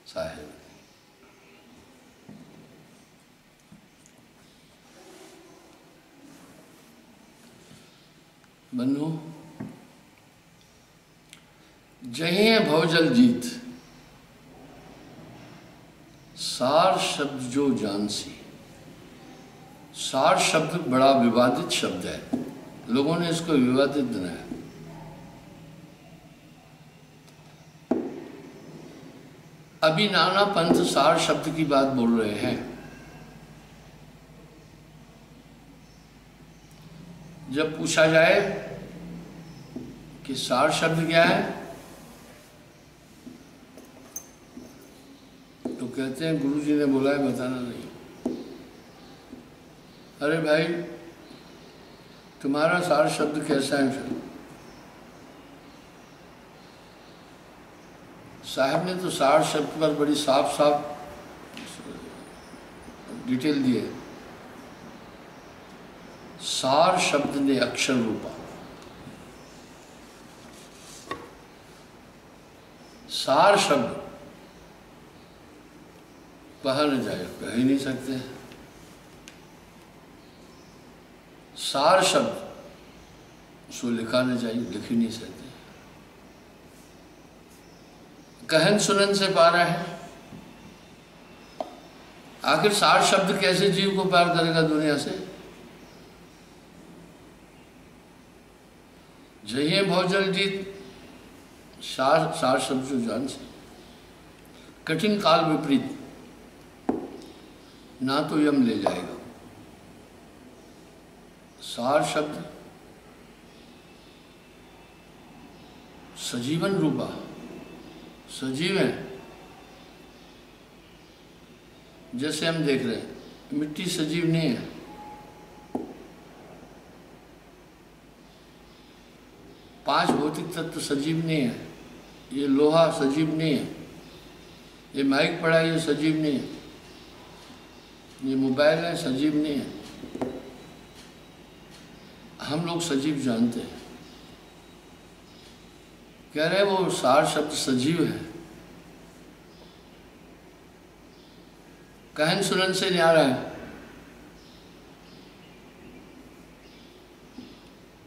साहेब। बन्नू जहिं भवजल जीत, सार शब्द जो जानसी। सार शब्द बड़ा विवादित शब्द है, लोगों ने इसको विवादित बनाया। अभी नाना पंथ सार शब्द की बात बोल रहे हैं। जब पूछा जाए कि सार शब्द क्या है, तो कहते हैं गुरु जी ने बोला है, बताना नहीं। अरे भाई, तुम्हारा सार शब्द कैसा है? फिर साहब ने तो सार शब्द पर बड़ी साफ साफ डिटेल दी है। सार शब्द ने अक्षर रूपा। सार शब्द कहा न जाए, कह ही नहीं सकते। सार शब्द उसको लिखा न जाए, लिख ही नहीं सकते। कहन सुनन से पारा है। आखिर सार शब्द कैसे जीव को पार करेगा दुनिया से? जहिं भवजल जीत, सार शब्द जो जान से। कठिन काल विपरीत, ना तो यम ले जाएगा। सार शब्द सजीवन रूपा, सजीव है। जैसे हम देख रहे हैं, मिट्टी सजीव नहीं है। पांच भौतिक तत्व सजीव नहीं है। ये लोहा सजीव नहीं है। ये माइक पड़ा है, ये सजीव नहीं है। ये मोबाइल है, सजीव नहीं है। हम लोग सजीव जानते हैं। कह रहे वो सार शब्द सजीव है। कहन सुनन से न्यारा है।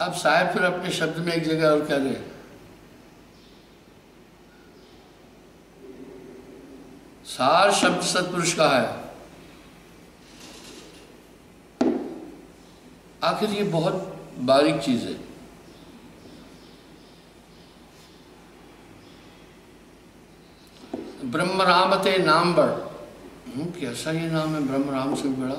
अब साहब फिर अपने शब्द में एक जगह और कह रहे हैं, सार शब्द सत्पुरुष का है। आखिर ये बहुत बारीक चीज है। ब्रह्म रामते नाम बढ़। कैसा ये नाम है ब्रह्म राम से बड़ा?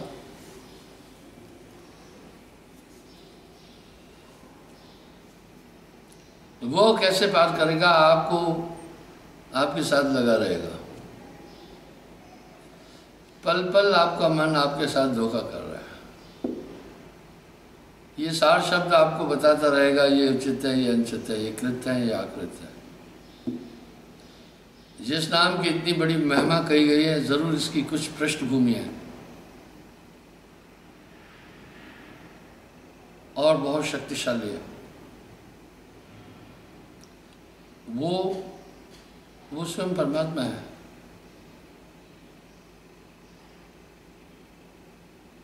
वो कैसे पार करेगा? आपको आपके साथ लगा रहेगा। पल पल आपका मन आपके साथ धोखा कर रहा है। ये सार शब्द आपको बताता रहेगा, ये उचित है, ये अनुचित है, ये कृत है, ये आकृत है। जिस नाम की इतनी बड़ी महिमा कही गई है, जरूर इसकी कुछ पृष्ठभूमि है और बहुत शक्तिशाली है। वो स्वयं परमात्मा है।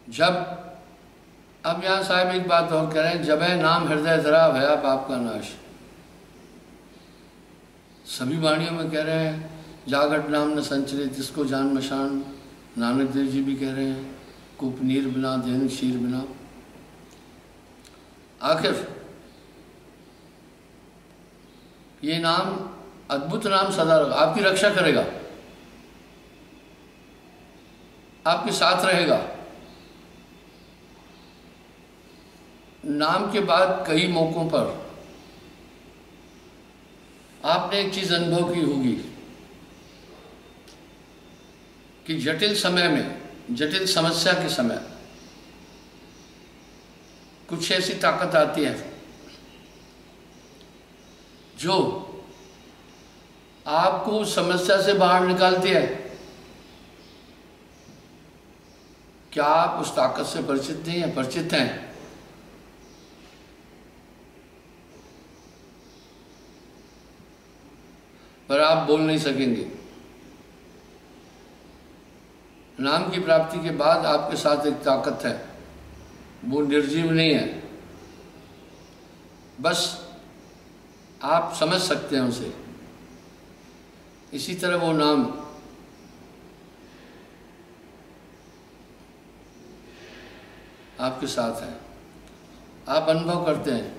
जब अब यहां साहब एक बात और कह रहे हैं, जब है नाम हृदय धरा भया पाप का नाश। सभी वाणियों में कह रहे हैं, जागट नाम न संचरित, जिसको जान मशान। नानक देव जी भी कह रहे हैं, कूप नीर बिना देन शीर बिना। आखिर ये नाम, अद्भुत नाम सदा आपकी रक्षा करेगा, आपके साथ रहेगा। नाम के बाद कई मौकों पर आपने एक चीज अनुभव की होगी कि जटिल समय में, जटिल समस्या के समय कुछ ऐसी ताकत आती है जो आपको उस समस्या से बाहर निकालती है। क्या आप उस ताकत से परिचित नहीं हैं? परिचित हैं। पर आप बोल नहीं सकेंगे। नाम की प्राप्ति के बाद आपके साथ एक ताकत है, वो निर्जीव नहीं है, बस आप समझ सकते हैं उसे। इसी तरह वो नाम आपके साथ है, आप अनुभव करते हैं।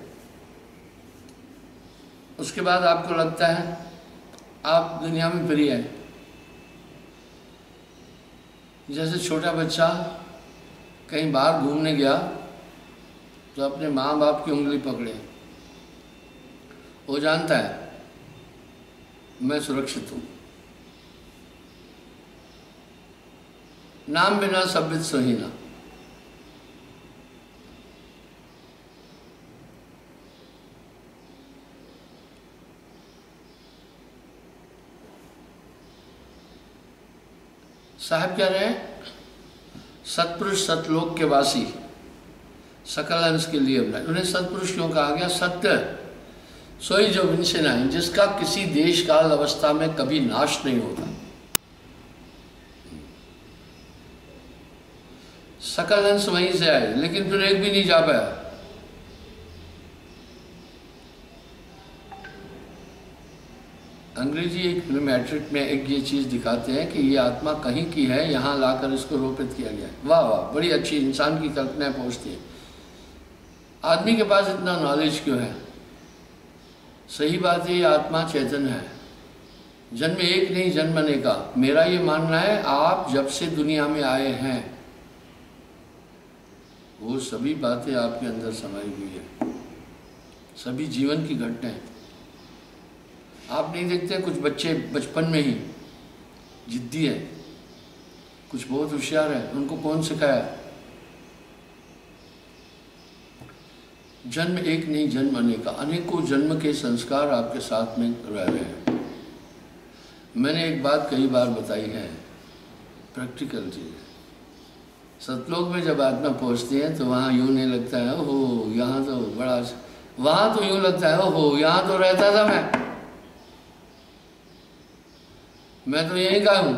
उसके बाद आपको लगता है आप दुनिया में प्रिय हैं। जैसे छोटा बच्चा कहीं बाहर घूमने गया तो अपने माँ बाप की उंगली पकड़े, वो जानता है मैं सुरक्षित हूँ। नाम बिना सभ्यत सोहीना। साहब कह रहे हैं सत्पुरुष सतलोक के वासी सकल अंश के लिए बनाए। उन्हें सत्पुरुष क्यों कहा गया? सत्य सोई जो विनसे नहीं, जिसका किसी देश काल अवस्था में कभी नाश नहीं होता। सकल अंश वहीं से आए, लेकिन फिर एक भी नहीं जा पाया। अंग्रेजी एक फिल्म मैट्रिक में एक ये चीज़ दिखाते हैं कि ये आत्मा कहीं की है, यहाँ लाकर इसको रोपित किया गया है। वाह वाह, बड़ी अच्छी इंसान की कल्पनाएं पहुँचती है। आदमी के पास इतना नॉलेज क्यों है? सही बात है, ये आत्मा चेतन है, जन्म एक नहीं जन्म अनेका। मेरा ये मानना है आप जब से दुनिया में आए हैं वो सभी बातें आपके अंदर समाई हुई है, सभी जीवन की घटनाएं। आप नहीं देखते कुछ बच्चे बचपन में ही जिद्दी है, कुछ बहुत होशियार है, उनको कौन सिखाया? जन्म एक नहीं जन्म अनेका, अनेकों जन्म के संस्कार आपके साथ में रह रहे हैं। मैंने एक बात कई बार बताई है, प्रैक्टिकल चीज़। सतलोक में जब आत्मा पहुँचती है तो वहाँ यूँ नहीं लगता है ओहो यहाँ तो बड़ा, वहाँ तो यूँ लगता है ओहो यहाँ तो रहता था मैं तो यहीं का हूँ।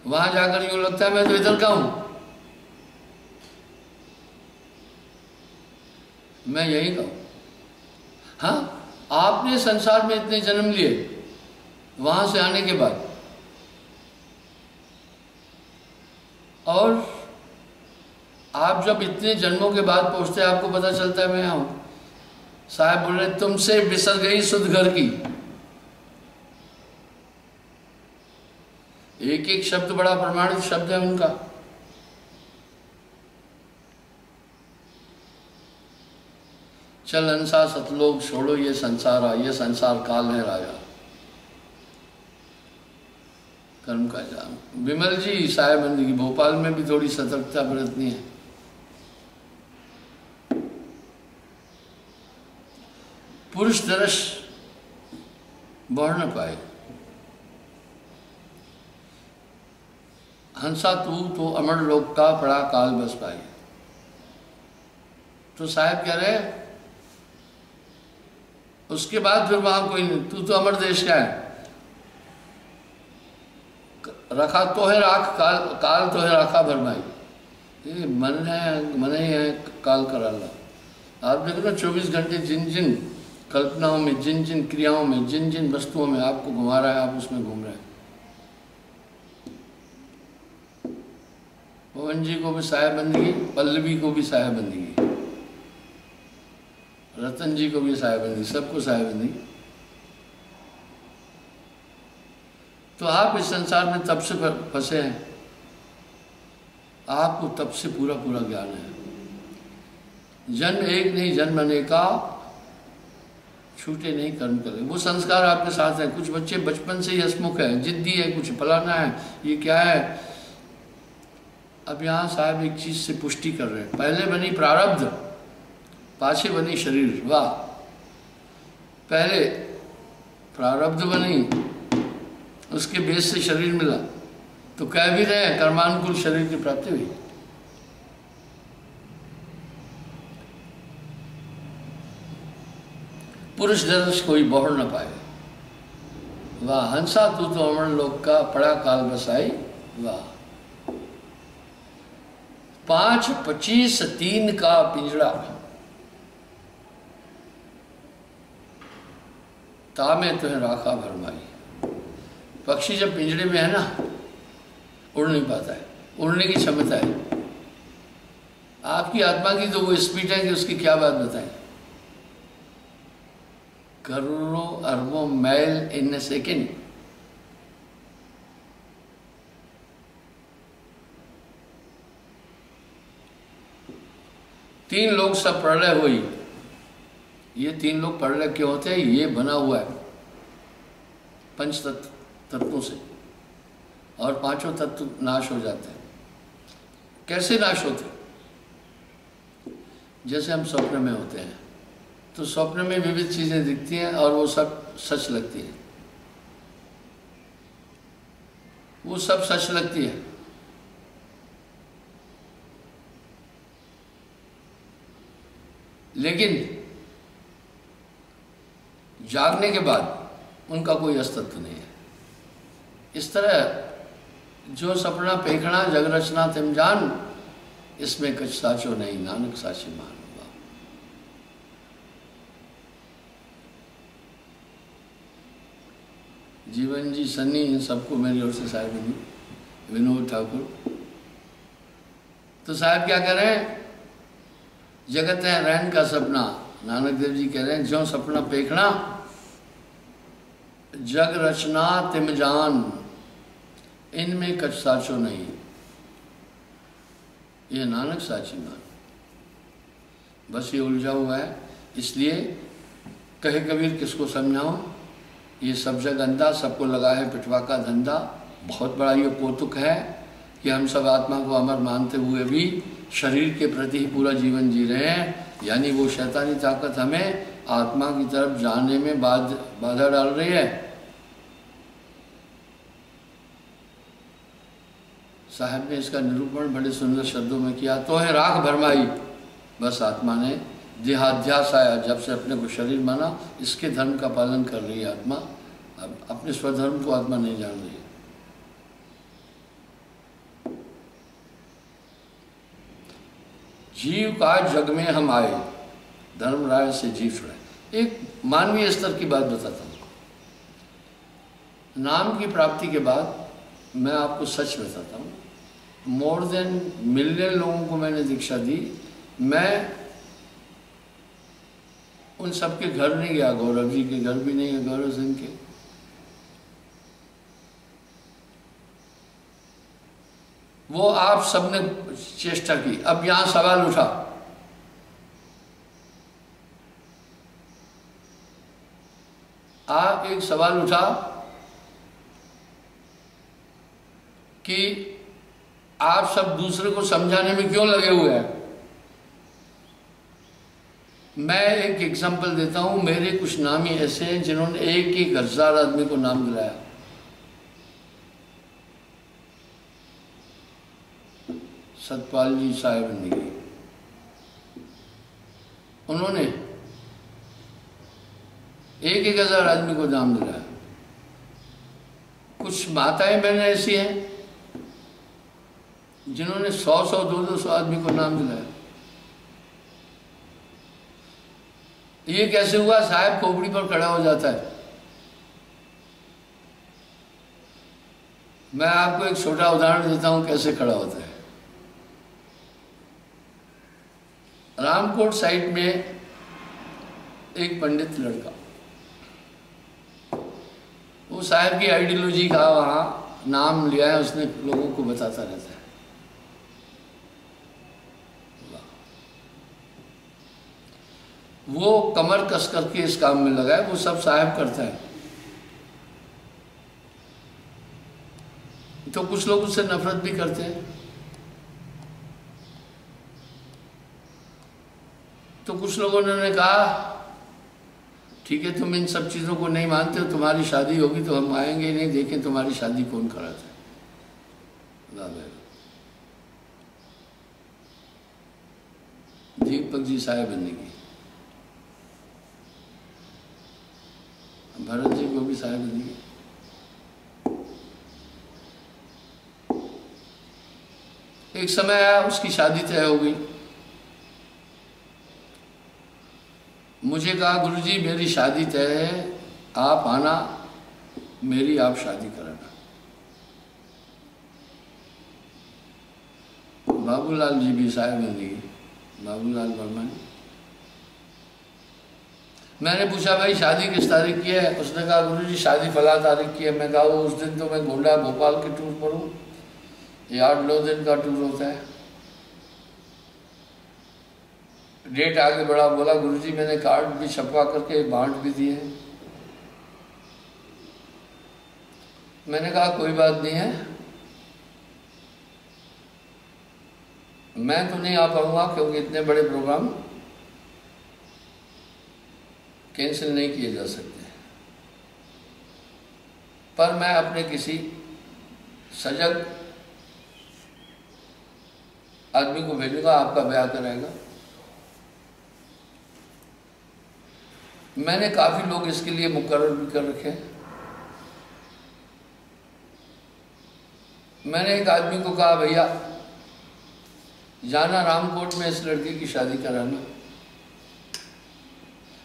वहां जाकर यूं लगता है मैं तो इधर का हूं, मैं यहीं का हूं। हाँ, आपने संसार में इतने जन्म लिए वहां से आने के बाद, और आप जब इतने जन्मों के बाद पहुंचते हैं आपको पता चलता है मैं यहाँ हूं। साहब बोल रहे तुमसे बिसर गई सुध घर की। एक एक शब्द बड़ा प्रमाणित शब्द है उनका। चल अंसा सतलोक छोड़ो ये संसार, ये संसार काल है राजा, कर्म का जान। विमल जी साहेबंदी की भोपाल में भी थोड़ी सतर्कता बरतनी है। पुरुष दर्श बढ़ न पाए। हंसा तू तो अमर लोक का पड़ा काल बस पाए। तो साहब कह रहे उसके बाद फिर वहां कोई नहीं, तू तो अमर देश का है। रखा तो है राख काल, काल तो है राखा भरमाई। ये मन है, मन ही है काल कराला। आप देखो ना 24 घंटे जिन जिन कल्पनाओं में, जिन जिन क्रियाओं में, जिन जिन वस्तुओं में आपको घुमा रहा है, आप उसमें घूम रहे हैं। पवन जी को भी साहेबंदगी, पल्लवी को भी साहेबंदगी, रतन जी को भी साहेबंदगी, सबको साहेबंदगी। तो आप इस संसार में तब से फंसे हैं, आपको तब से पूरा पूरा ज्ञान है। जन्म एक नहीं जन्म अनेका, छूटे नहीं कर्म करे। वो संस्कार आपके साथ है। कुछ बच्चे बचपन से ही हसमुख है, जिद्दी है, कुछ फलाना है, ये क्या है। अब यहाँ साहब एक चीज से पुष्टि कर रहे हैं, पहले बनी प्रारब्ध, पाछे बनी शरीर। वाह, पहले प्रारब्ध बनी, उसके बेस से शरीर मिला, तो कह भी रहे हैं कर्मानुकूल शरीर की प्राप्ति हुई। पुरुष दर्श कोई बहुड़ न पाए। वाह हंसा तू तो अमर लोक का पड़ा काल बसाई। वाह 5, 25, 3 का पिंजड़ा तामे तुहे राखा भरमाई। पक्षी जब पिंजड़े में है ना, उड़ नहीं पाता है, उड़ने की क्षमता है। आपकी आत्मा की तो वो स्पीड है कि उसकी क्या बात बताएं। करोड़ों अरबों माइल इन ए सेकेंड। तीन लोग सब प्रलय हुई। ये 3 लोग प्रलय क्यों होते हैं? ये बना हुआ है पंच तत्वों से, और 5 तत्व नाश हो जाते हैं। कैसे नाश होते हैं? जैसे हम स्वप्न में होते हैं तो स्वप्न में विविध चीजें दिखती हैं और वो सब सच लगती है, वो सब सच लगती है। लेकिन जागने के बाद उनका कोई अस्तित्व नहीं है। इस तरह जो सपना पेखना जग रचना तिम जान, इसमें कुछ साचो नहीं नानक साची मान। जीवन जी सन्नी, इन सबको मेरी ओर से साहिब विनोद ठाकुर। तो साहब क्या कह रहे हैं? जगत है रहन का सपना। नानक देव जी कह रहे हैं जो सपना पेखना जग रचना तिम जान, इनमें कछ साचो नहीं, ये नानक साची मान। बस ये उलझा हुआ है। इसलिए कहे कबीर किसको समझाऊं, ये सब जग अंधा, सबको लगा है पिटवा का धंधा। बहुत बड़ा ये कौतुक है कि हम सब आत्मा को अमर मानते हुए भी शरीर के प्रति ही पूरा जीवन जी रहे हैं। यानी वो शैतानी ताकत हमें आत्मा की तरफ जाने में बाधा डाल रही है। साहब ने इसका निरूपण बड़े सुंदर शब्दों में किया। तो है राख भरमाई, बस आत्मा ने देहाध्यास आया जब से अपने को शरीर माना, इसके धर्म का पालन कर रही है आत्मा। अब अपने स्वधर्म को आत्मा नहीं जान रही है। जीव का जग में हम आए, धर्मराय से जीव छुड़ाए। एक मानवीय स्तर की बात बताता हूँ। नाम की प्राप्ति के बाद मैं आपको सच बताता हूँ, मोर देन मिलियन लोगों को मैंने दीक्षा दी। मैं उन सबके घर नहीं गया, गौरव जी के घर भी नहीं है, गौरव सिंह के। वो आप सबने चेष्टा की। अब यहां सवाल उठा, एक सवाल उठा कि आप सब दूसरे को समझाने में क्यों लगे हुए हैं। मैं एक एग्जांपल देता हूं। मेरे कुछ नामी ऐसे हैं जिन्होंने 1,000 आदमी को नाम दिलाया। सतपाल जी साहेब ने, उन्होंने 1,000 आदमी को नाम दिलाया। कुछ माताएं बहनें ऐसी हैं जिन्होंने 100-100, 200 आदमी को नाम दिलाया। ये कैसे हुआ? साहब खोपड़ी पर खड़ा हो जाता है। मैं आपको एक छोटा उदाहरण देता हूं कैसे खड़ा होता है। रामकोट साइड में एक पंडित लड़का, वो साहब की आइडियोलॉजी का वहां नाम लिया है, उसने लोगों को बताता रहता है। वो कमर कस करके इस काम में लगा है। वो सब साहब करता है। तो कुछ लोग उससे नफरत भी करते हैं। तो कुछ लोगों ने कहा ठीक है, तुम इन सब चीज़ों को नहीं मानते हो, तुम्हारी शादी होगी तो हम आएंगे नहीं, देखें तुम्हारी शादी कौन कराता है। दीपक जी साहेब बनने की, भरत जी को भी साहेब बनने की। एक समय आया उसकी शादी तय हो गई। मुझे कहा गुरुजी मेरी शादी तय है, आप आना, मेरी आप शादी कराना। बाबूलाल जी भी साहेब हैं, बाबूलाल वर्मा। मैंने पूछा भाई शादी किस तारीख की है? उसने कहा गुरुजी शादी फला तारीख की है। मैं कहा उस दिन तो मैं गोंडा भोपाल के टूर पर हूँ, ये 8-9 दिन का टूर होता है। डेट आगे बढ़ा, बोला गुरुजी मैंने कार्ड भी छपवा करके बांट भी दिए। मैंने कहा कोई बात नहीं है, मैं तो नहीं आ पाऊंगा क्योंकि इतने बड़े प्रोग्राम कैंसिल नहीं किए जा सकते, पर मैं अपने किसी सजग आदमी को भेजूंगा, आपका ब्याह कराएगा। मैंने काफी लोग इसके लिए मुकर्रर भी कर रखे हैं। मैंने एक आदमी को कहा भैया जाना रामकोट में इस लड़की की शादी कराना।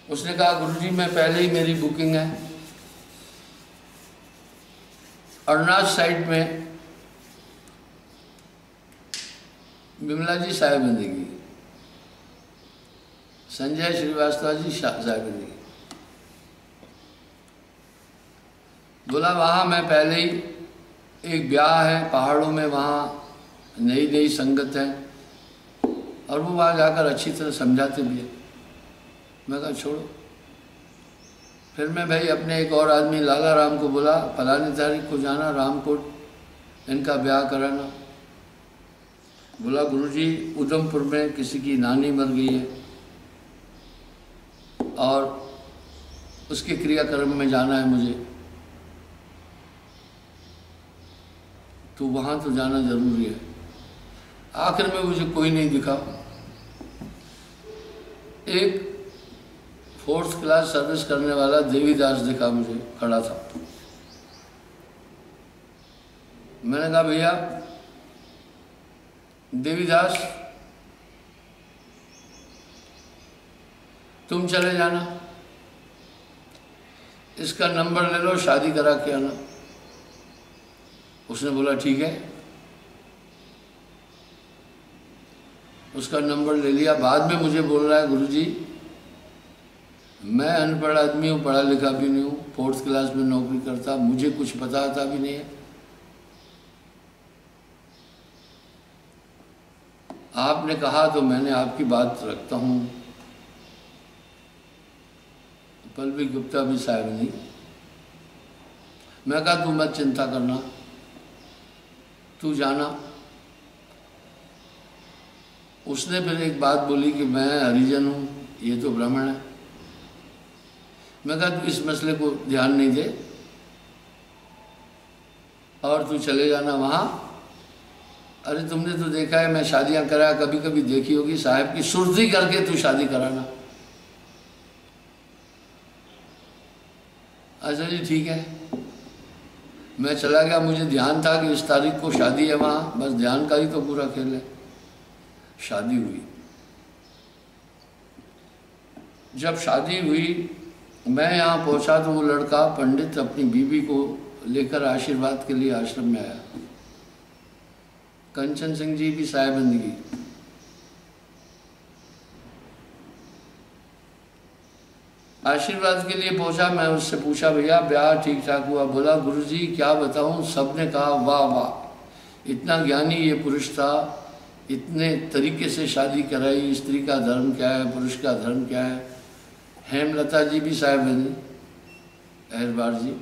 उसने कहा गुरुजी मैं पहले ही मेरी बुकिंग है अरुणाचल साइड में बिमला जी साहेबंदी, संजय श्रीवास्तव जी साहेबंदी। बोला वहाँ मैं पहले ही, एक ब्याह है पहाड़ों में, वहाँ नई नई संगत है और वो वहाँ जाकर अच्छी तरह समझाते भी है। मैं कहा छोड़ो। फिर मैं भाई अपने एक और आदमी लाला राम को बोला फलानी तारीख को जाना रामकोट, इनका ब्याह कराना। बोला गुरुजी उधमपुर में किसी की नानी मर गई है और उसके क्रियाक्रम में जाना है मुझे, तो वहाँ तो जाना जरूरी है। आखिर में मुझे कोई नहीं दिखा। एक 4th क्लास सर्विस करने वाला देवीदास दिखा मुझे, खड़ा था। मैंने कहा भैया देवीदास तुम चले जाना, इसका नंबर ले लो, शादी करा के आना। उसने बोला ठीक है। उसका नंबर ले लिया। बाद में मुझे बोल रहा है गुरुजी मैं अनपढ़ आदमी हूँ, पढ़ा लिखा भी नहीं हूँ, 4th क्लास में नौकरी करता, मुझे कुछ पता आता भी नहीं है। आपने कहा तो मैंने आपकी बात रखता हूँ। पल्लवी गुप्ता भी साहब नहीं। मैं कहा तू मत चिंता करना, तू जाना। उसने फिर एक बात बोली कि मैं हरिजन हूँ, ये तो ब्राह्मण है। मैं कहा तू इस मसले को ध्यान नहीं दे और तू चले जाना वहाँ। अरे तुमने तो देखा है मैं शादियाँ कराया, कभी कभी देखी होगी, साहब की सुर्ती करके तू शादी कराना। अच्छा जी ठीक है। मैं चला गया। मुझे ध्यान था कि इस तारीख को शादी है वहाँ, बस ध्यान का ही तो पूरा खेल है। शादी हुई। जब शादी हुई मैं यहाँ पहुँचा तो वो लड़का पंडित अपनी बीवी को लेकर आशीर्वाद के लिए आश्रम में आया। कंचन सिंह जी भी साहेबंदगी। आशीर्वाद के लिए पहुंचा। मैं उससे पूछा भैया ब्याह ठीक ठाक हुआ? बोला गुरुजी क्या बताऊं, सबने कहा वाह वाह, इतना ज्ञानी ये पुरुष था, इतने तरीके से शादी कराई, स्त्री का धर्म क्या है, पुरुष का धर्म क्या है। हेमलता जी भी साहेब हैं, अहरबार जी।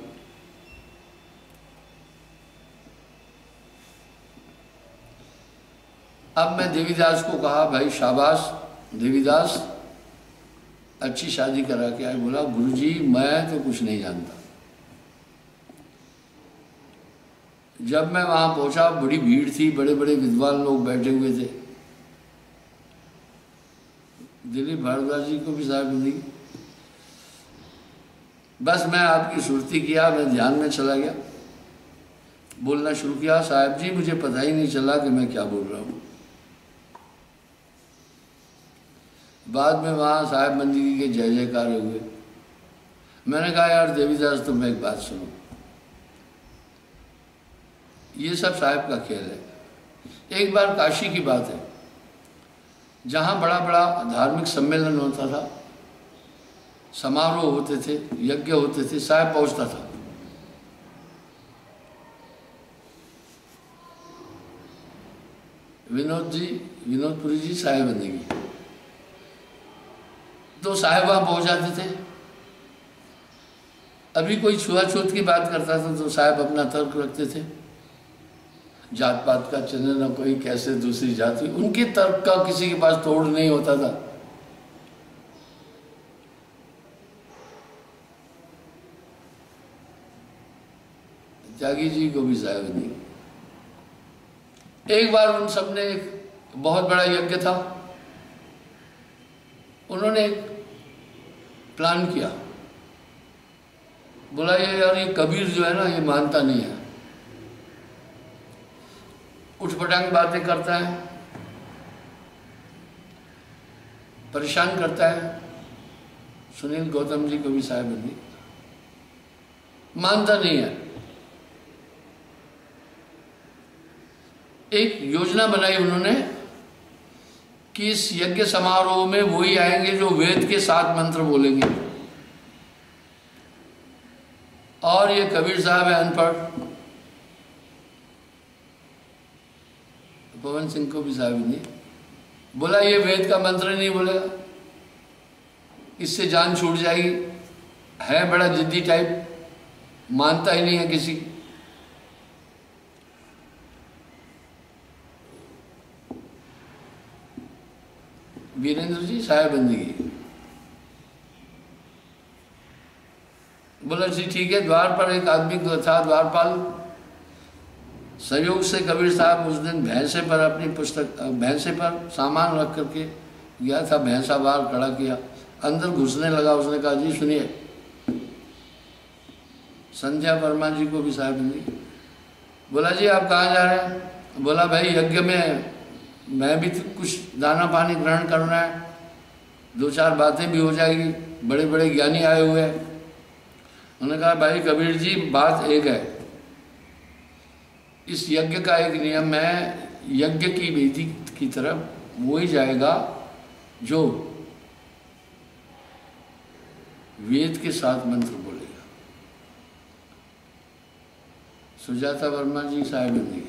अब मैं देवीदास को कहा भाई शाबाश देवीदास, अच्छी शादी करा के आए। बोला गुरुजी मैं तो कुछ नहीं जानता। जब मैं वहां पहुंचा बड़ी भीड़ थी, बड़े बड़े विद्वान लोग बैठे हुए थे। दिलीप भारद्वाज जी को भी साहब मिली। बस मैं आपकी सुरती किया, मैं ध्यान में चला गया। बोलना शुरू किया, साहब जी मुझे पता ही नहीं चला कि मैं क्या बोल रहा हूँ। बाद में वहाँ साहिब बंदगी के जय जयकार हुए। मैंने कहा यार देवीदास तुम एक बात सुनो, ये सब साहिब का खेल है। एक बार काशी की बात है, जहाँ बड़ा बड़ा धार्मिक सम्मेलन होता था, समारोह होते थे, यज्ञ होते थे, साहिब पहुँचता था। विनोदपुरी जी साहिब बंदगी, तो साहिब वहाँ पहुँच जाते थे। अभी कोई छुआछूत की बात करता था तो साहिब अपना तर्क रखते थे, जात पात का चिन्ह न कोई, कैसे दूसरी जाति, उनके तर्क का किसी के पास तोड़ नहीं होता था। त्यागी जी को भी साहिब नहीं। एक बार उन सब ने एक बहुत बड़ा यज्ञ था, उन्होंने एक प्लान किया, बोला ये यार ये कबीर जो है ना ये मानता नहीं है, उठपटांग बातें करता है, परेशान करता है। सुनील गौतम जी को भी साहिब बंदी, मानता नहीं है। एक योजना बनाई उन्होंने कि इस यज्ञ समारोह में वही आएंगे जो वेद के 7 मंत्र बोलेंगे, और ये कबीर साहब है अनपढ़, पवन सिंह को भी साहिब नहीं। बोला ये वेद का मंत्र नहीं बोलेगा, इससे जान छूट जाएगी, है बड़ा जिद्दी टाइप, मानता ही नहीं है किसी की। वीरेंद्र जी साहिब बंदगी। बोला जी ठीक है। द्वार पर एक आदमी था, द्वारपाल, संयोग से कबीर साहब उस दिन भैंसे पर अपनी पुस्तक, भैंसे पर सामान रख करके गया था, भैंसा बाहर खड़ा किया, अंदर घुसने लगा। उसने कहा जी सुनिए, संध्या वर्मा जी को भी साहिब बंदगी। बोला जी आप कहाँ जा रहे हैं? बोला भाई यज्ञ में मैं भी तो कुछ दाना पानी ग्रहण करना है, 2-4 बातें भी हो जाएगी, बड़े बड़े ज्ञानी आए हुए हैं। उन्होंने कहा भाई कबीर जी बात एक है, इस यज्ञ का एक नियम है, यज्ञ की विधि की तरफ वो ही जाएगा जो वेद के 7 मंत्र बोलेगा। सुजाता वर्मा जी साहिब बंदी,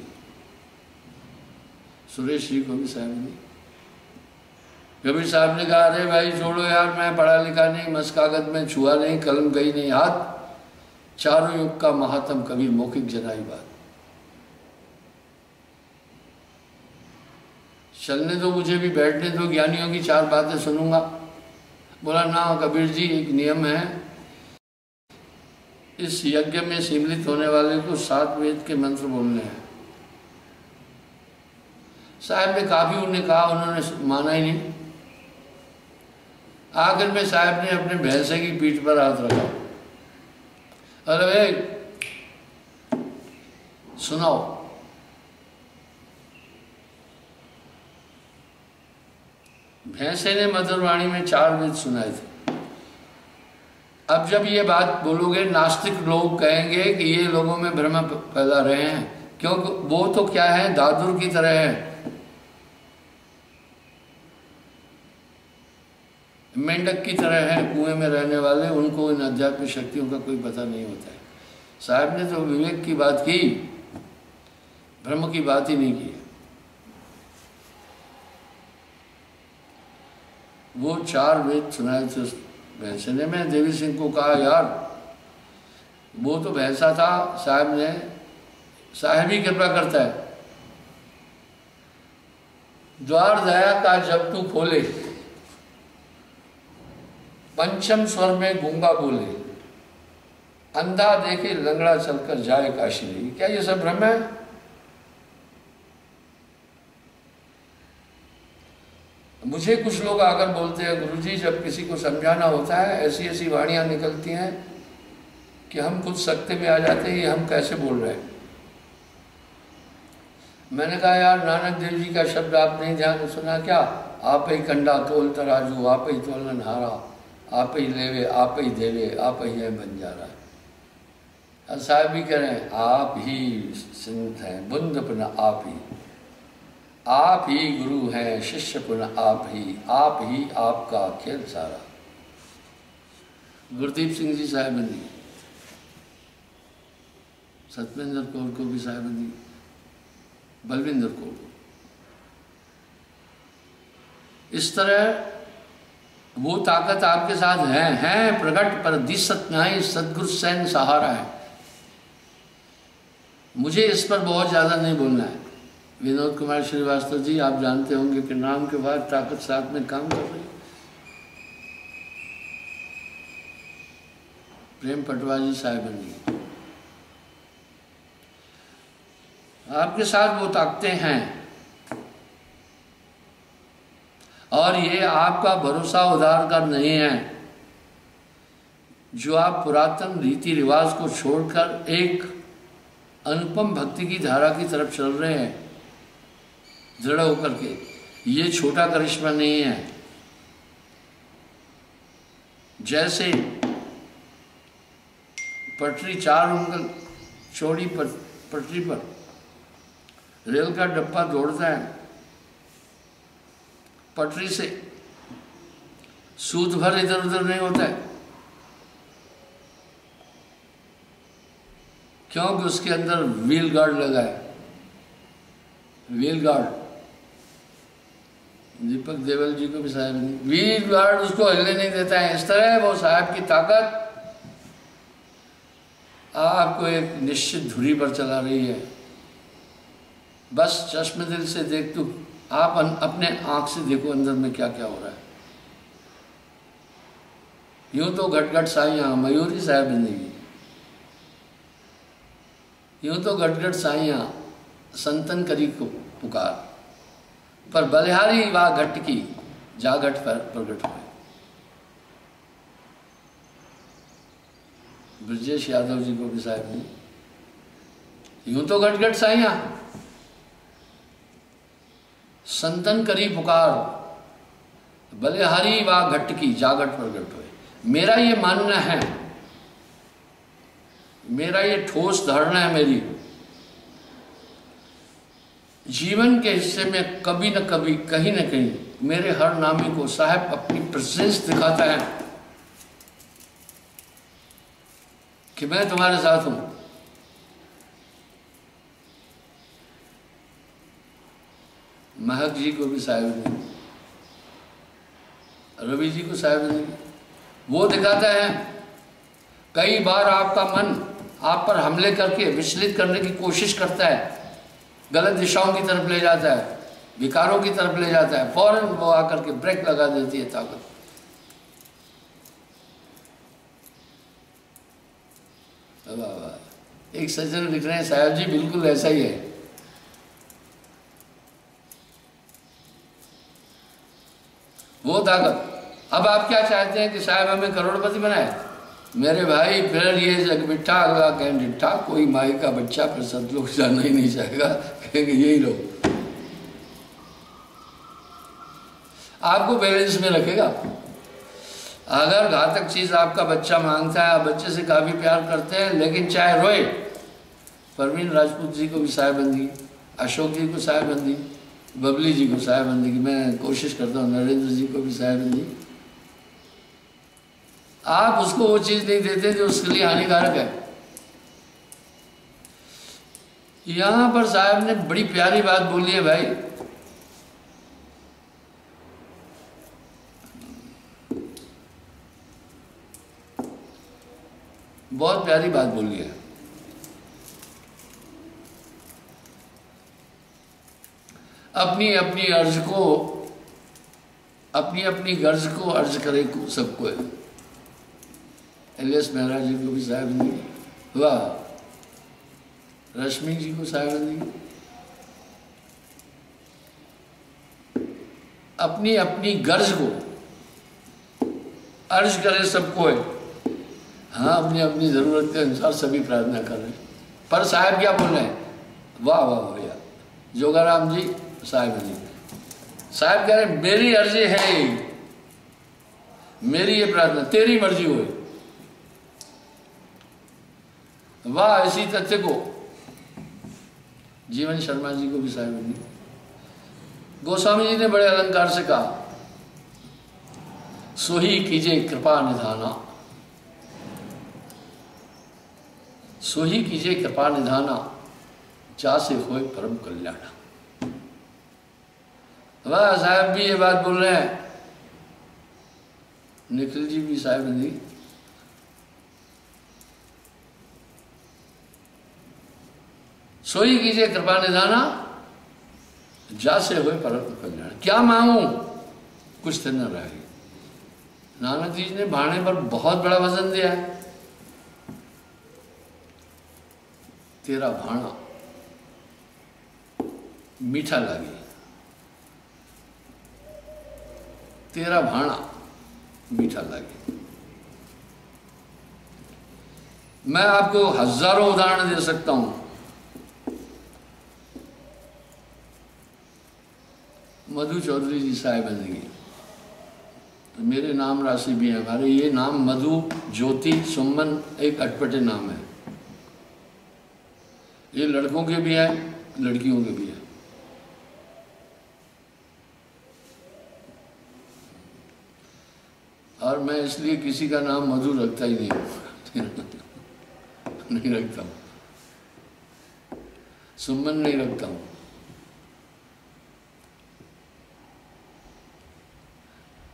सुरेश जी को भी साहिब बंदी। कबीर साहब ने कहा अरे भाई छोड़ो यार, मैं पढ़ा लिखा नहीं, मस्कागत में छुआ नहीं, कलम गई नहीं हाथ, चारों युग का महात्म कबीर मौखिक जनाई बात, चलने दो मुझे भी, बैठने दो, ज्ञानियों की 4 बातें सुनूंगा। बोला ना कबीर जी एक नियम है, इस यज्ञ में सम्मिलित होने वाले को 7 वेद के मंत्र बोलने हैं। साहब ने काफी उन्हें कहा, उन्होंने माना ही नहीं। आखिर में साहब ने अपने भैंसे की पीठ पर हाथ रखा, अरे भाई सुनाओ। भैंसे ने मधुरवाणी में 4 वेद सुनाए थे। अब जब ये बात बोलोगे, नास्तिक लोग कहेंगे कि ये लोगों में भ्रम फैला रहे हैं, क्योंकि वो तो क्या है, दादुर की तरह है, मेंढक की तरह है, कुएं में रहने वाले, उनको इन आध्यात्मिक शक्तियों का कोई पता नहीं होता है। साहब ने तो विवेक की बात की, भ्रम की बात ही नहीं की। वो 4 वेद सुनाए थे उस भैंसे ने। मैं देवी सिंह को कहा यार वो तो भैंसा था, साहब ने, साहब ही कृपा करता है। द्वार दया का जब तू खोले, पंचम स्वर में गूंगा बोले, अंधा देखे लंगड़ा चलकर जाए काशी नहीं। क्या ये सब भ्रम है? मुझे कुछ लोग आकर बोलते हैं गुरुजी जब किसी को समझाना होता है ऐसी ऐसी वाणियां निकलती हैं कि हम खुद सकते में आ जाते हैं, ये हम कैसे बोल रहे हैं। मैंने कहा यार नानक देव जी का शब्द आप नहीं ध्यान में सुना क्या? आप ही कंडा तोल तराजू, आप ही तोलन हारा, आप ही लेवे आप ही देवे, आप ही है बंजारा। और साहब भी कह रहे हैं आप ही संत हैं, बुंद पुनः आप ही गुरु हैं, शिष्य पुनः आप ही आपका खेल सारा। गुरदीप सिंह जी साहिबंदी, सतविंदर कौर को भी साहिबंदी, बलविंदर कौर को। इस तरह वो ताकत आपके साथ है प्रकट, पर दिसत नहीं सदगुरु सैन सहारा है। मुझे इस पर बहुत ज़्यादा नहीं बोलना है। विनोद कुमार श्रीवास्तव जी, आप जानते होंगे कि नाम के बाद ताकत साथ में काम कर रही है। प्रेम पटवा जी साहिबंदी, आपके साथ वो ताकतें हैं, और ये आपका भरोसा उधार का नहीं है जो आप पुरातन रीति रिवाज को छोड़कर एक अनुपम भक्ति की धारा की तरफ चल रहे हैं दृढ़ होकर के। ये छोटा करिश्मा नहीं है। जैसे पटरी 4 उंगल चौड़ी पटरी पर रेल का डब्बा दौड़ता है, पटरी से सूत भर इधर उधर नहीं होता है, क्योंकि उसके अंदर व्हील गार्ड लगा है। व्हील गार्ड दीपक देवल जी को भी साहब नहीं, व्हील गार्ड उसको हिलने नहीं देता है। इस तरह वो साहब की ताकत आपको एक निश्चित धुरी पर चला रही है। बस चश्मे दिल से देख, तो आप अपने आंख से देखो अंदर में क्या क्या हो रहा है। यूं तो घट घट साइयां मयूरी साहब जिंदगी, यूं तो घट घट साइयां संतन करी को पुकार, पर बलिहारी वा घट की जा घट पर प्रगट हुए। ब्रजेश यादव जी को भी साहब ने, यूं तो घट घट साइयां संतन करी पुकार, बलिहारी वा घट की जागट प्रगट हुए। मेरा ये मानना है, मेरा ये ठोस धारणा है मेरी, जीवन के हिस्से में कभी न कभी कहीं न कहीं मेरे हर नामी को साहब अपनी प्रेजेंस दिखाता है कि मैं तुम्हारे साथ हूं। महक जी को भी साहिब ने, रवि जी को साहिब ने, वो दिखाता है। कई बार आपका मन आप पर हमले करके विचलित करने की कोशिश करता है, गलत दिशाओं की तरफ ले जाता है, विकारों की तरफ ले जाता है, फौरन वो आकर के ब्रेक लगा देती है ताकत। एक सज्जन लिख रहे हैं साहब जी बिल्कुल ऐसा ही है। वो ताकत। अब आप क्या चाहते हैं कि साहब हमें करोड़पति बनाए? मेरे भाई फिर ये जग मिठा अगला कह डिठा, कोई माई का बच्चा फिर सतलोक जाना ही नहीं चाहेगा, कहेंगे यही लोग। आपको बैलेंस में रखेगा। अगर घातक चीज आपका बच्चा मांगता है, आप बच्चे से काफी प्यार करते हैं, लेकिन चाहे रोए, परवीन राजपूत जी को भी साहेबंदी, अशोक जी को साहेबंदी, बबली जी को साहेबंदी की मैं कोशिश करता हूँ, नरेंद्र जी को भी साहेबंदी। आप उसको वो चीज नहीं देते जो उसके लिए हानिकारक है। यहां पर साहब ने बड़ी प्यारी बात बोली है भाई। बहुत प्यारी बात बोली है। अपनी अपनी अर्ज को, अपनी अपनी गर्ज को अर्ज करे सबको है। एलियस मेहरा जी को भी साहेबंदी, वाह, रश्मि जी को साहेबंदी। अपनी अपनी गर्ज को अर्ज करे सबको है। हाँ, अपनी अपनी जरूरत के अनुसार सभी प्रार्थना कर रहे हैं, पर साहब क्या बोल रहे हैं? वाह वाह भैया, जोगाराम जी साहिब जी, साहब कह रहे मेरी अर्जी है, मेरी ये प्रार्थना, तेरी मर्जी हो। वाह, इसी तथ्य को जीवन शर्मा जी को भी साहिब जी, गोस्वामी जी ने बड़े अलंकार से कहा, सोही कीजे कृपा निधाना, सोही कीजे कृपा निधाना, जा से होए परम कल्याण। वाह, साहब भी ये बात बोल रहे हैं, निखिल जी भी साहिब जी, सोई कीजिए कृपा निधाना, जा से हुए परम कल्याण। क्या मांगू, कुछ तो न रहे। नानक जी ने भाणे पर बहुत बड़ा वजन दिया है। तेरा भाणा मीठा लगे, तेरा भाणा मीठा लगे। मैं आपको हजारों उदाहरण दे सकता हूं। मधु चौधरी जी साहिब बनेंगे, तो मेरे नाम राशि भी है। हमारे ये नाम मधु, ज्योति, सुमन एक अटपटे नाम है। ये लड़कों के भी हैं, लड़कियों के भी हैं। और मैं इसलिए किसी का नाम मधु रखता ही नहीं नहीं रखता हूँ, सुमन नहीं रखता हूँ।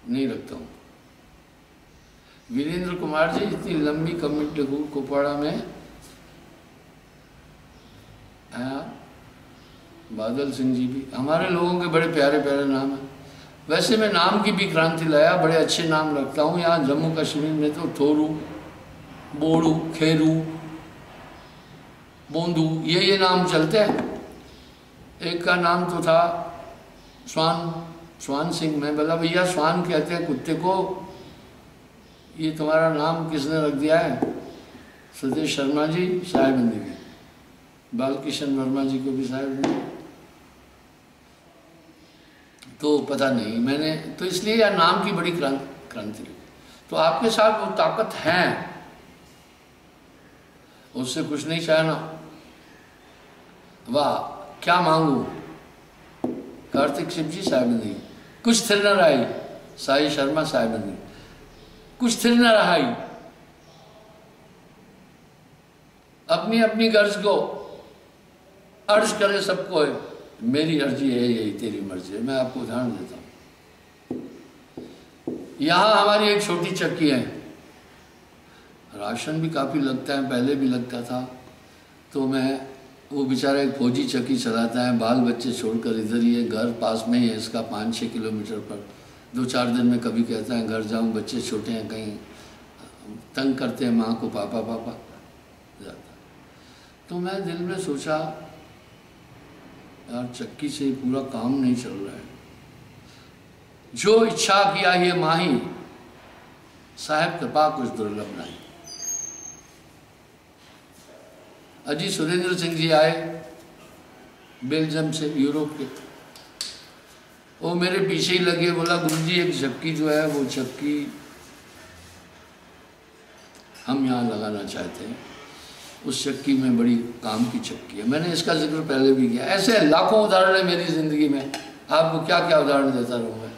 नहीं रखता हूँ। वीरेंद्र कुमार जी इतनी लंबी कमेंट लिखू कुपवाड़ा में, बादल सिंह जी भी, हमारे लोगों के बड़े प्यारे प्यारे नाम हैं। वैसे मैं नाम की भी क्रांति लाया, बड़े अच्छे नाम रखता हूँ। यहाँ जम्मू कश्मीर में तो थोरू, बोड़ू, खेरू, बोंदू, ये नाम चलते हैं। एक का नाम तो था स्वान सिंह। मैं बोला भैया स्वान कहते हैं कुत्ते को, ये तुम्हारा नाम किसने रख दिया है? सतीश शर्मा जी साहिबंदी के, बालकिशन वर्मा जी को भी साहिबंदी, तो पता नहीं मैंने, तो इसलिए यार नाम की बड़ी क्रांति। तो आपके साथ वो ताकत है, उससे कुछ नहीं चाहना। वाह, क्या मांगू, कार्तिक शिव जी साहिबंदी, कुछ थिर न रहाई, साई शर्मा साहिबंदी, कुछ थिर न रहाई। अपनी अपनी गर्ज को अर्ज करे सबको है, मेरी अर्जी है यही, तेरी मर्जी है। मैं आपको उदाहरण देता हूँ। यहाँ हमारी एक छोटी चक्की है, राशन भी काफ़ी लगता है, पहले भी लगता था। तो मैं, वो बेचारा एक फौजी चक्की चलाता है, बाल बच्चे छोड़कर इधर ही है, घर पास में ही है इसका 5-6 किलोमीटर पर। 2-4 दिन में कभी कहता है घर जाऊँ, बच्चे छोटे हैं, कहीं तंग करते हैं माँ को, पापा पापा जाता। तो मैं दिल में सोचा यार चक्की से पूरा काम नहीं चल रहा है। जो इच्छा किया ये माही, साहेब कृपा कुछ दुर्लभ नहीं। अजी सुरेंद्र सिंह जी आए बेल्जियम से, यूरोप के, वो मेरे पीछे ही लगे। बोला गुरुजी एक चक्की जो है, वो चक्की हम यहाँ लगाना चाहते हैं। उस चक्की में बड़ी काम की चक्की है। मैंने इसका जिक्र पहले भी किया। ऐसे लाखों उदाहरण है मेरी ज़िंदगी में, आपको क्या क्या उदाहरण देता रहूँ मैं।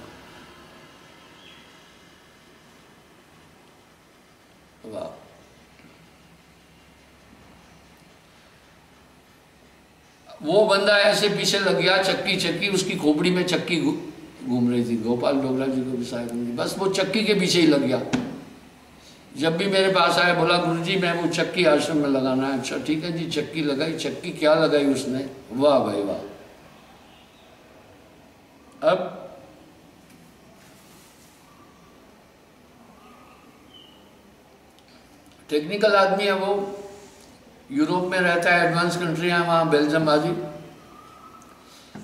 वाह, वो बंदा ऐसे पीछे लग गया, चक्की उसकी खोपड़ी में चक्की घूम रही थी। गोपाल डोगरा जी को भी शायद, बस वो चक्की के पीछे ही लग गया। जब भी मेरे पास आया बोला गुरुजी मैं वो चक्की आश्रम में लगाना है। अच्छा ठीक है जी, चक्की लगाई। चक्की क्या लगाई उसने, वाह भाई वाह। अब टेक्निकल आदमी है वो, यूरोप में रहता है, एडवांस कंट्री है वहाँ, बेल्जियम आदि।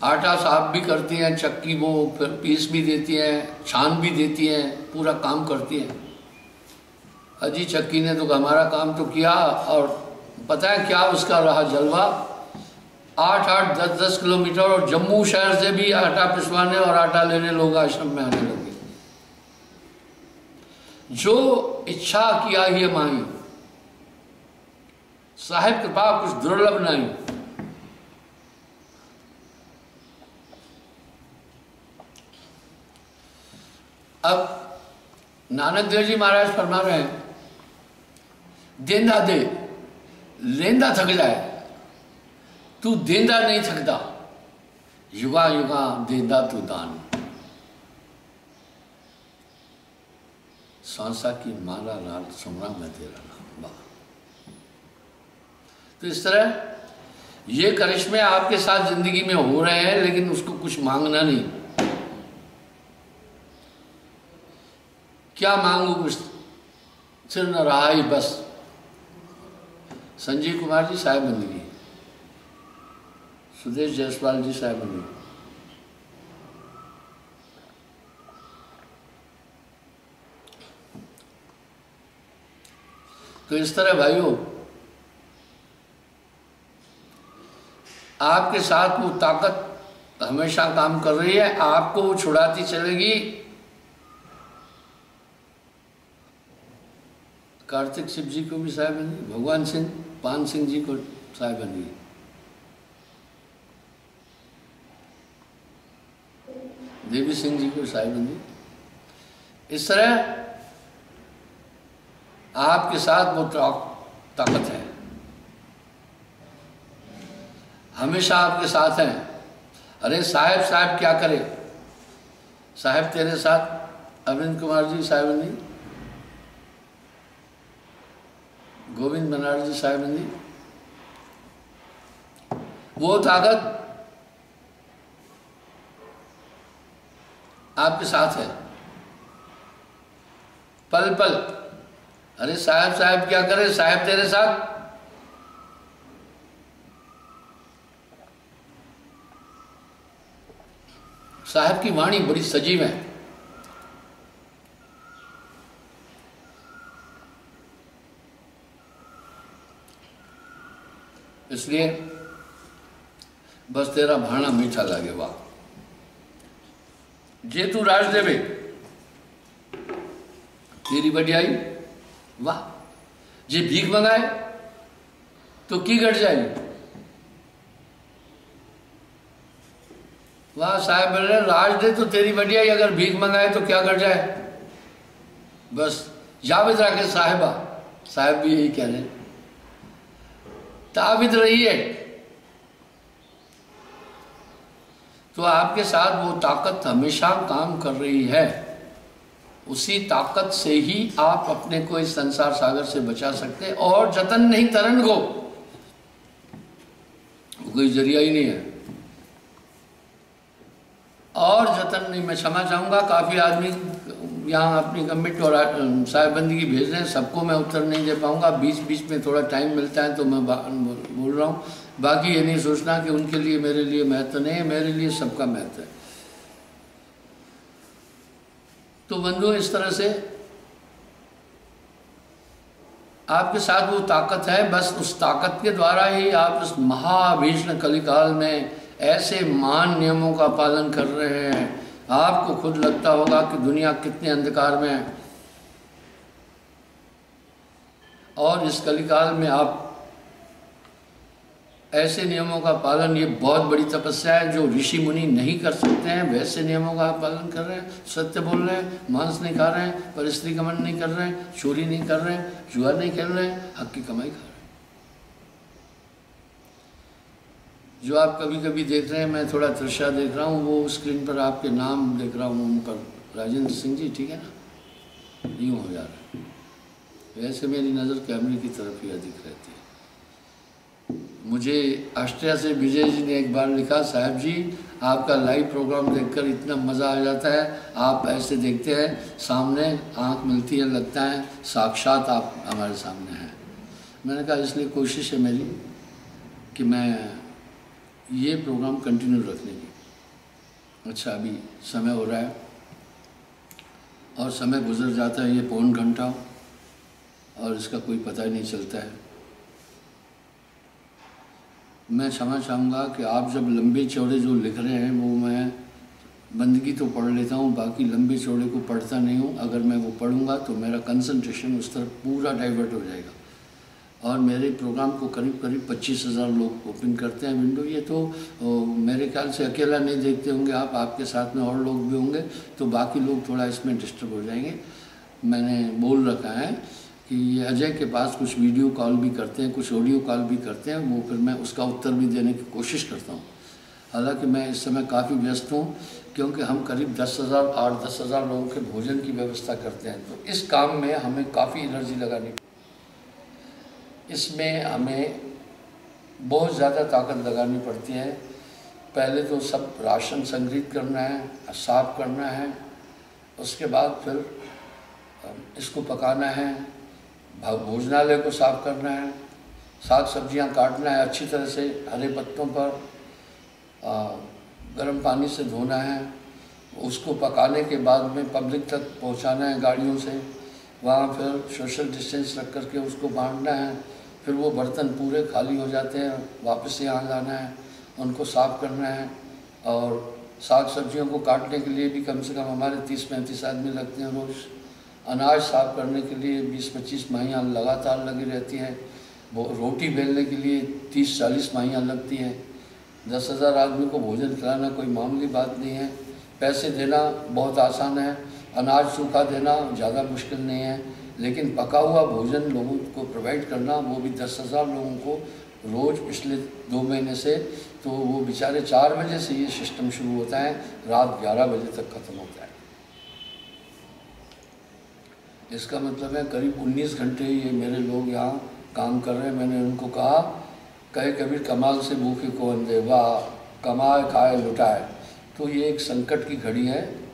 आटा साफ भी करती हैं चक्की, वो फिर पीस भी देती हैं, छान भी देती हैं, पूरा काम करती हैं। अजी चक्की ने तो हमारा काम तो किया, और पता है क्या उसका रहा जलवा, 8-8, 10-10 किलोमीटर, और जम्मू शहर से भी आटा पिसवाने और आटा लेने लोग आश्रम में आने लगे। जो इच्छा किया ये माई, साहिब कृपा कुछ दुर्लभ नहीं। अब नानक देव जी महाराज फरमा रहे हैं, देंदा दे, लेंदा थक जाए, तू देंदा नहीं थकता, युगा युगा देंदा तू दान। सांसा की माला लाल सुमरा में तेरा नाम। वाह। तो इस तरह ये करिश्मे आपके साथ जिंदगी में हो रहे हैं, लेकिन उसको कुछ मांगना नहीं। क्या मांगू, कुछ सिर न रहा ही बस। संजीव कुमार जी साहिब बंदगी, सुदेश जायसवाल जी साहिब बंदगी। तो इस तरह भाइयों, आपके साथ वो ताकत हमेशा काम कर रही है, आपको वो छुड़ाती चलेगी। कार्तिक शिव जी को भी साहिब बंदी, भगवान सिंह पान सिंह जी को साहिब बंदी, देवी सिंह जी को साहिब बंदी। इस तरह आपके साथ वो ताकत है, हमेशा आपके साथ है। अरे साहिब साहिब क्या करे, साहिब तेरे साथ अरविंद कुमार जी साहिब बंदी, गोविंद बनारस जी साहिब बंदी। वो ताकत आपके साथ है पल पल। अरे साहब साहब क्या करे, साहब तेरे साथ। साहब की वाणी बड़ी सजीव है। इसलिए बस तेरा भाणा मीठा लगे। वाह। जे तू राज देवे तेरी बढ़ियाई। वाह। जे भीख मंगाए तो की घट जाएगी। वाह। साहब बोल रहे राज दे तो तेरी बढ़ियाई, अगर भीख मंगाए तो क्या घट जाए। बस याद रखे साहिबा, साहब भी यही कह रहे हैं, ताबिद रहिए तो आपके साथ वो ताकत हमेशा काम कर रही है। उसी ताकत से ही आप अपने को इस संसार सागर से बचा सकते हैं। और जतन नहीं तरन को, कोई जरिया ही नहीं है। और जतन नहीं, मैं क्षमा चाहूँगा, काफ़ी आदमी यहाँ अपनी कमिट और साहिबबंदी की भेज रहे हैं, सबको मैं उत्तर नहीं दे पाऊँगा। बीच बीच में थोड़ा टाइम मिलता है तो मैं बोल रहा हूँ। बाकी ये नहीं सोचना कि उनके लिए मेरे लिए महत्व नहीं है, मेरे लिए सबका महत्व है। तो बंधु, इस तरह से आपके साथ वो ताकत है। बस उस ताकत के द्वारा ही आप इस महाभीषण कलिकाल में ऐसे महान नियमों का पालन कर रहे हैं, आपको खुद लगता होगा कि दुनिया कितने अंधकार में है। और इस कलिकाल में आप ऐसे नियमों का पालन, ये बहुत बड़ी तपस्या है जो ऋषि मुनि नहीं कर सकते हैं, वैसे नियमों का आप पालन कर रहे हैं। सत्य बोल रहे हैं, मांस नहीं खा रहे हैं, परिस्त्री गमन नहीं कर रहे हैं, चोरी नहीं कर रहे हैं, जुआ नहीं खेल रहे हैं, हक की कमाई खा रहे हैं। जो आप कभी कभी देख रहे हैं, मैं थोड़ा दृश्य देख रहा हूँ, वो स्क्रीन पर आपके नाम देख रहा हूँ उन पर, राजेंद्र सिंह जी, ठीक है ना, यूँ हो जा रहा है। वैसे मेरी नज़र कैमरे की तरफ ही अधिक रहती है। मुझे ऑस्ट्रिया से विजय जी ने एक बार लिखा, साहब जी आपका लाइव प्रोग्राम देखकर इतना मज़ा आ जाता है, आप ऐसे देखते हैं, सामने आँख मिलती है, लगता है साक्षात आप हमारे सामने हैं। मैंने कहा इसलिए कोशिश है मेरी कि मैं ये प्रोग्राम कंटिन्यू रखने की। अच्छा, अभी समय हो रहा है और समय गुजर जाता है, ये पौन घंटा, और इसका कोई पता ही नहीं चलता है। मैं क्षमा चाहूँगा कि आप जब लंबे चौड़े जो लिख रहे हैं वो मैं बंदगी तो पढ़ लेता हूँ, बाकी लंबे चौड़े को पढ़ता नहीं हूँ। अगर मैं वो पढ़ूँगा तो मेरा कंसंट्रेशन उस तरफ पूरा डाइवर्ट हो जाएगा। और मेरे प्रोग्राम को करीब करीब 25,000 लोग ओपन करते हैं विंडो। ये तो मेरे ख्याल से अकेला नहीं देखते होंगे आप, आपके साथ में और लोग भी होंगे, तो बाकी लोग थोड़ा इसमें डिस्टर्ब हो जाएंगे। मैंने बोल रखा है कि ये अजय के पास कुछ वीडियो कॉल भी करते हैं, कुछ ऑडियो कॉल भी करते हैं, वो फिर मैं उसका उत्तर भी देने की कोशिश करता हूँ। हालांकि मैं इस समय काफ़ी व्यस्त हूँ, क्योंकि हम करीब 10,000 लोगों के भोजन की व्यवस्था करते हैं। तो इस काम में हमें काफ़ी एनर्जी लगानी, इसमें हमें बहुत ज़्यादा ताकत लगानी पड़ती है। पहले तो सब राशन संग्रहित करना है, साफ करना है, उसके बाद फिर इसको पकाना है, भोजनालय को साफ करना है, साग सब्जियां काटना है अच्छी तरह से, हरे पत्तों पर गर्म पानी से धोना है, उसको पकाने के बाद में पब्लिक तक पहुंचाना है गाड़ियों से, वहाँ फिर सोशल डिस्टेंस रख करके उसको बांटना है। फिर वो बर्तन पूरे खाली हो जाते हैं, वापस यहाँ लाना है, उनको साफ़ करना है। और साग सब्जियों को काटने के लिए भी कम से कम हमारे 30-35 आदमी लगते हैं रोज़। अनाज साफ़ करने के लिए 20-25 माहियाँ लगातार लगी रहती हैं। रोटी बेलने के लिए 30-40 माहियाँ लगती हैं। 10,000 आदमी को भोजन खिलाना कोई मामूली बात नहीं है। पैसे देना बहुत आसान है, अनाज सूखा देना ज़्यादा मुश्किल नहीं है, लेकिन पका हुआ भोजन लोगों को प्रोवाइड करना, वो भी 10,000 लोगों को रोज़ पिछले 2 महीने से। तो वो बेचारे 4 बजे से ये सिस्टम शुरू होता है, रात 11 बजे तक ख़त्म होता है। इसका मतलब है करीब 19 घंटे ये मेरे लोग यहाँ काम कर रहे हैं। मैंने उनको कहा, कहे कबीर कमाल से भूखे को अंधे, वाह कमाए खाए लुटाए। तो ये एक संकट की घड़ी है।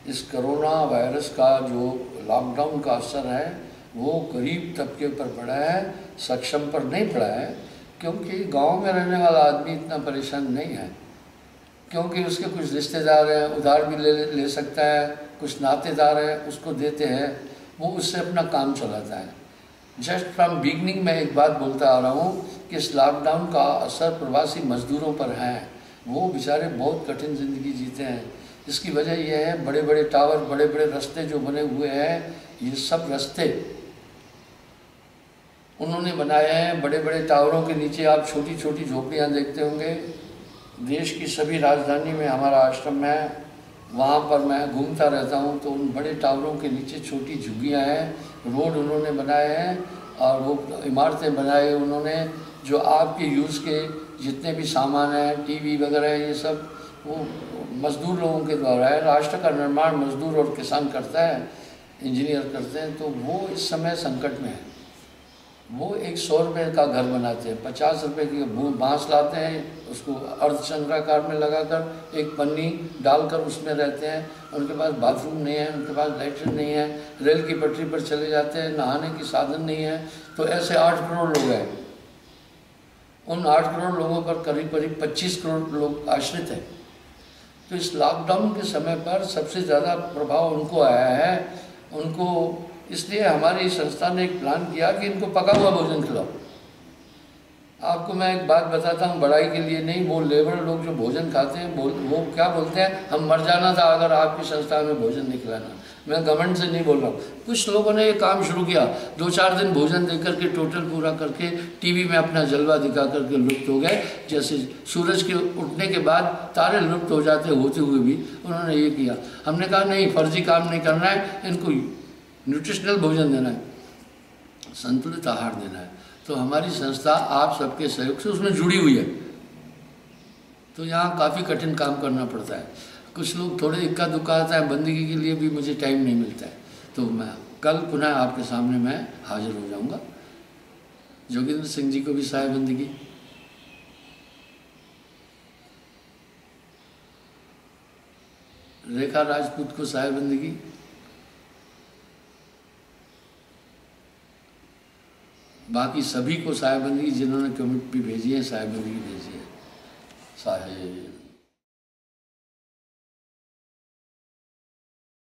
इस कोरोना वायरस का जो लॉकडाउन का असर है वो गरीब तबके पर पड़ा है, सक्षम पर नहीं पड़ा है, क्योंकि गांव में रहने वाला आदमी इतना परेशान नहीं है, क्योंकि उसके कुछ रिश्तेदार हैं, उधार भी ले सकता है, कुछ नातेदार हैं उसको देते हैं, वो उससे अपना काम चलाता है। जस्ट फ्रॉम बिगनिंग में एक बात बोलता आ रहा हूँ कि इस लॉकडाउन का असर प्रवासी मजदूरों पर है। वो बेचारे बहुत कठिन ज़िंदगी जीते हैं। इसकी वजह यह है बड़े बड़े टावर, बड़े बड़े रास्ते जो बने हुए हैं, ये सब रास्ते उन्होंने बनाए हैं। बड़े बड़े टावरों के नीचे आप छोटी छोटी झोपड़ियाँ देखते होंगे। देश की सभी राजधानी में हमारा आश्रम है, वहाँ पर मैं घूमता रहता हूँ, तो उन बड़े टावरों के नीचे छोटी झुग्गियाँ हैं, रोड उन्होंने बनाए हैं और वो इमारतें बनाए उन्होंने, जो आपके यूज़ के जितने भी सामान हैं, टीवी वगैरह, ये सब वो मज़दूर लोगों के द्वारा है। राष्ट्र का निर्माण मज़दूर और किसान करता है, इंजीनियर करते हैं। तो वो इस समय संकट में है। वो एक 100 रुपये का घर बनाते हैं, 50 रुपये की बांस लाते हैं, उसको अर्धचंद्राकार में लगाकर एक पन्नी डालकर उसमें रहते हैं। उनके पास बाथरूम नहीं है, उनके पास लैट्रिन नहीं है, रेल की पटरी पर चले जाते हैं, नहाने की साधन नहीं है। तो ऐसे 8 करोड़ लोग हैं। उन 8 करोड़ लोगों पर करीब करीब 25 करोड़ लोग आश्रित हैं। तो इस लॉकडाउन के समय पर सबसे ज़्यादा प्रभाव उनको आया है। उनको इसलिए हमारी संस्था ने एक प्लान किया कि इनको पका हुआ भोजन खिलाओ। आपको मैं एक बात बताता हूँ, बड़ाई के लिए नहीं, वो लेबर लोग जो भोजन खाते हैं वो क्या बोलते हैं, हम मर जाना था अगर आपकी संस्था में भोजन नहीं खिलाना। मैं गवर्नमेंट से नहीं बोल रहा हूँ। कुछ लोगों ने ये काम शुरू किया, 2-4 दिन भोजन दे करके टोटल पूरा करके टीवी में अपना जलवा दिखा करके लुप्त हो गए। जैसे सूरज के उठने के बाद तारे लुप्त हो जाते होते हुए भी उन्होंने ये किया। हमने कहा नहीं, फर्जी काम नहीं करना है, इनको न्यूट्रिशनल भोजन देना है, संतुलित आहार देना है। तो हमारी संस्था आप सबके सहयोग से उसमें जुड़ी हुई है। तो यहाँ काफ़ी कठिन काम करना पड़ता है। कुछ लोग थोड़े इक्का दुक्का आता है, बंदगी के लिए भी मुझे टाइम नहीं मिलता है। तो मैं कल पुनः आपके सामने मैं हाजिर हो जाऊँगा। जोगिंद्र सिंह जी को भी साय बंदगी, रेखा राजपूत को साय बंदगी, बाकी सभी को साहेबंदगी, जिन्होंने कमेंट भी भेजी है साहेबंदगी भेजी है। साहेब